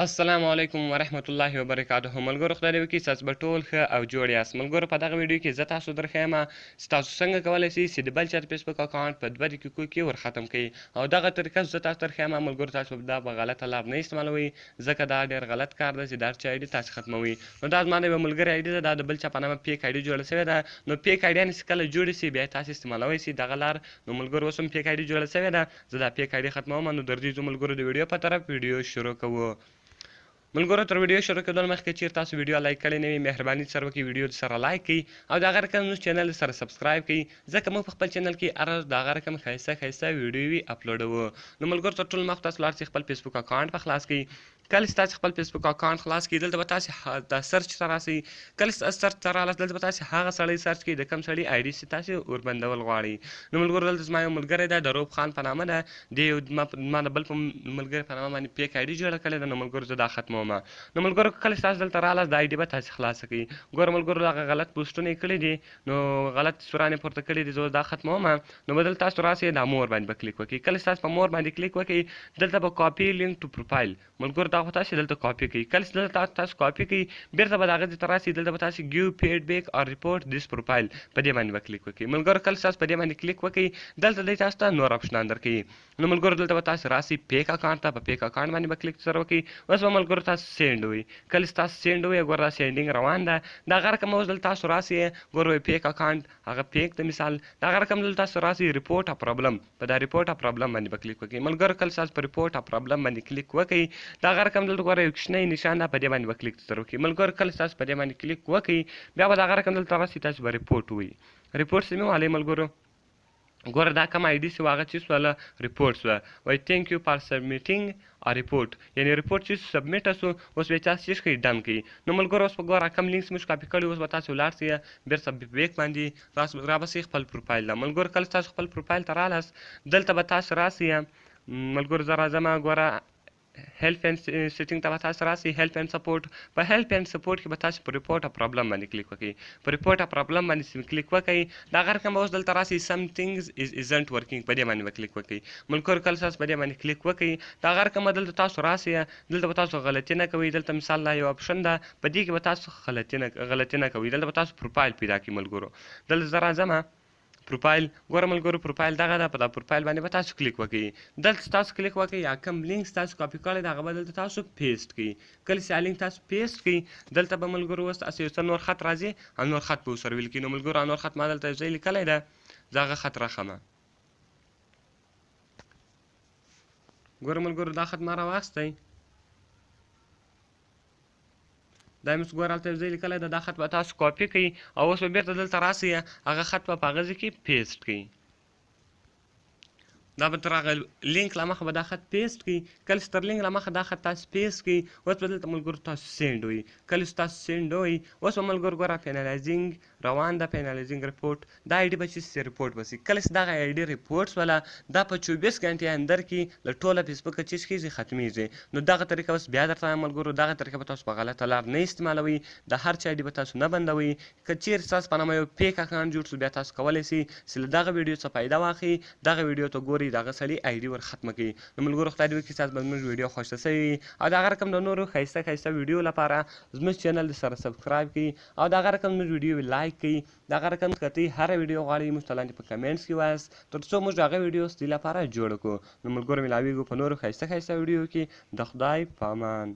السلام علیکم ورحمت الله وبرکاته. ملګرو خدای دې وکړي ستاسو به ټول ښه او جوړ یاست. ملګرو په دغه ویډیو کې زه تاسو درښیم چې تاسو څنګه کولی شئ چې د بل چا د فیسبوک اکاونټ په 2 دقیقو کې ور ختم کړئ او دغه طریقه زه تاسو درښیم. ملګرو تاسو دا په غلطه لار نه استعمالوئ ځکه دا ډېر غلط کار دی چې د هر چا آیډي تاسو ختموئ. نو دا زما د یوه ملګري آیډي ده، دا د بل چا په نامه پیک آیډي جوړه شوې ده. نو پیک آیډیانې چې کله جوړې شي بیا یې تاسو استعمالولی شئ دغه لار. نو ملګرو اوس هم پیک آیډي جوړه شوې ده، زه دا پیک آیډي ختموم. نو درځئ ځو ملګرو د ویډیو په طرف ویډیو شروع کوو. ملګرو تر ویډیو شروع کېدو مخکې چیرې تاسو ویډیو لایک کړی نه وي مهرباني سره وکړئ ویډیو سره لایک کړئ او د هغه رقم زموږ چینل سره سبسکرایب کړئ ځکه موږ په خپل چینل کې هر ورځ د هغه رقم ښایسته ویډیوې اپلوډوو. نو ملګرو تر ټولو مخکې تاسو لاړ شئ خپل فیسبوک اکاونټ په خلاص کړئ. کله چې تاسو خپل فیسبوک اکاونټ خلاص کړئ دلته به تاسو د سرچ ته راسئ. کله چې سرچ ته رالاست دلته به تاسو هغه سړی سرچ کړئ د کوم سړي آیډي چې تاسو وربندول غواړئ. نو ملګرو دلته زما یو ملګری دی د روب خان په نامه ده، ما د بل په ملګري په نامه باندې پیک آیډي جوړه کړې ده. نو ملګرو زه دا ختموم. نو ملګرو کله چې تاسو دلته رالاست د آیډي به تاسو خلاصه کړئ. ګوره ملګرو هغه غلط پوسټونه یې کړي دي، نو غلط سورانې پورته کړي دي، زه دا ختموم. نو به دلته تاسو راسئ دا مور باندې به کلیک وکړئ. کله چې تاسو په مور باندې کلیک وکړئ دلته به کاپي لینک ټو پروفایل ملګرو دا خو تاسو دلته کاپي کړئ. کله چې دلته تاسو کاپي کړئ بیرته به د هغه ځای ته راسئ. دلته به تاسو ګیو فیډبیک اور ریپورټ دیس پروفایل په دې باندې به کلیک وکړئ. ملګرو کله چې تاسو په دې باندې کلیک وکړئ دلته دی تاسو ته نور اپشنان درکوي. نو ملګرو دلته به تاسو راسئ پیک اکاونټ ته، په پیک اکاونټ باندې به کلیک سره وکړئ. اوس به ملګرو تاسو سینډ ووایي. کله چې تاسو سینډ ووایي ګوره دا سینډینګ روان ده. د هغه رقم اوس دلته تاسو راسئ ګوره پیک اکاونټ هغه پیک د مثال د هغه رقم دلته تاسو راسئ ریپورټ ا پرابلم، په دا ریپورټ ا پرابلم باندې به کلیک وکړئ. ملګرو کله چې تاسو په ریپورټ ا پرابلم باندې کلیک وکړئ د هغه رقم دلته ګوره یو کوچنی نشان ده، په دې باندې به کلیک سره وکړئ. ملګرو کله چې تاسو په دې باندې کلیک وکړئ بیا به د هغه رقم دلته راسئ تاسو به ریپورټ ووایي. ریپورټ چې مې ووهلی ملګرو ګوره دا کوم آیډي چې هغه چې سوله ریپورټ سوه وایي تھینک یو فار سبمیټینګ ا ریپورټ، یعنې ریپورټ چې سبمیټ سو اوس بیا تاسو څه کوئ ډن کوئ. نو ملګرو اوس په ګوره کوم لینک موږ کاپي کړی اوس به تاسو ولاړ سئ بیرته بیک باندې رابسئ خپل پروفایل ته. ملګرو کله تاسو خپل پروفایل ته رالاست دلته به تاسو راسئ ملګرو زه راځم ګوره هیلپ اینډ سیټینګ ته به تاسو راسئ هیلپ اینډ سپورټ. په هیلپ اینډ سپورټ کې به تاسو په ریپورټ ا پرابلم باندې کلیک وکړئ. په ریپورټ ا پرابلم باندې کلیک وکړئ د هغه رقم به اوس دلته راسئ سم ثینګز ایزنټ ورکینګ په دې باندې به کلیک وکړئ. ملګرو کله تاسو په دې باندې کلیک وکړئ د هغه رقم به دلته تاسو راسئ دلته به تاسو غلطي نه کوئ. دلته مثال دا یو اپشن ده په دې کې به تاسو غلطي نه کوئ. دلته به تاسو پروفایل پیدا کړئ. ملګرو دلته زه راځم پروفایل ګوره ملګرو پروفایل دغه ده، په دا پروفایل باندې به تاسو کلیک وکړئ. دلته تاسو کلیک وکړئ یا کوم لینک تاسو کاپي کړی د هغه به دلته تاسو پیسټ کړئ. کله چې لینک تاسو پیسټ کړئ دلته به ملګرو اوس تاسو یو څه نور خط راځي او نور خط به ورسره ویل کړئ. نو ملګرو نور خط ما دلته یو ځای لیکلی ده زه هغه خط راښمه. ګوره ملګرو دا خط ما راواخیستی دا مې ګوره هلته یو ځای لیکلی ده دا خط به تاسو کاپي کړئ او اوس به بیرته دلته راسئ هغه خط به په هغه ځای کې پیسټ کړئ. دا به تر هغه لینک له مخه به دا خط پیسټ کړئ. کله چې تر لینک له مخه دا خط تاسو پیسټ کړئ اوس به دلته ملګرو تاسو سینډ ووایي. کله چې تاسو سینډ ووایي اوس به ملګرو ګوره فینالایزینګ روان ده فینالایزینګ ریپورټ دا آیډي به چې ریپورټ به شي. کله چې دغه آیډي ریپورټ شوله دا په 24 ګنټې اندر کې له ټوله فیسبوکه چې کېږي ختمیږي. نو دغه طریقه اوس بیا درته وایم ملګرو دغه طریقه به تاسو په غلطه لار نه استعمالوئ، د هر چا آیډي به تاسو نه بندوئ. که چیرې ستاسو په نامه یو پیک اکاونټ جوړ شو بیا تاسو کولی شئ چې له دغه ویډیو څخه فایده واخلئ، دغه ویډیو ته ګورئ دغه سړي آیډي ور ختمه کړئ. نو ملګرو خدای دې وکړي ستاسو به زموږ ویډیو خوښه شوې وي او د هغه رقم د نورو ښایسته ویډیو لپاره زموږ چینل سره سبسکرایب کړئ او د هغه رقم زموږ ویډیو لایک کړئ. د هغه رقم که ته هره ویډیو غواړئ موږ ته لاندې په کمنټس کې وایاست تر څو موږ هغه ویډیو ستاسو لپاره جوړه کړو. نو ملګرو ملاویږو په نورو ښایسته ویډیو کې. د خدای په امان.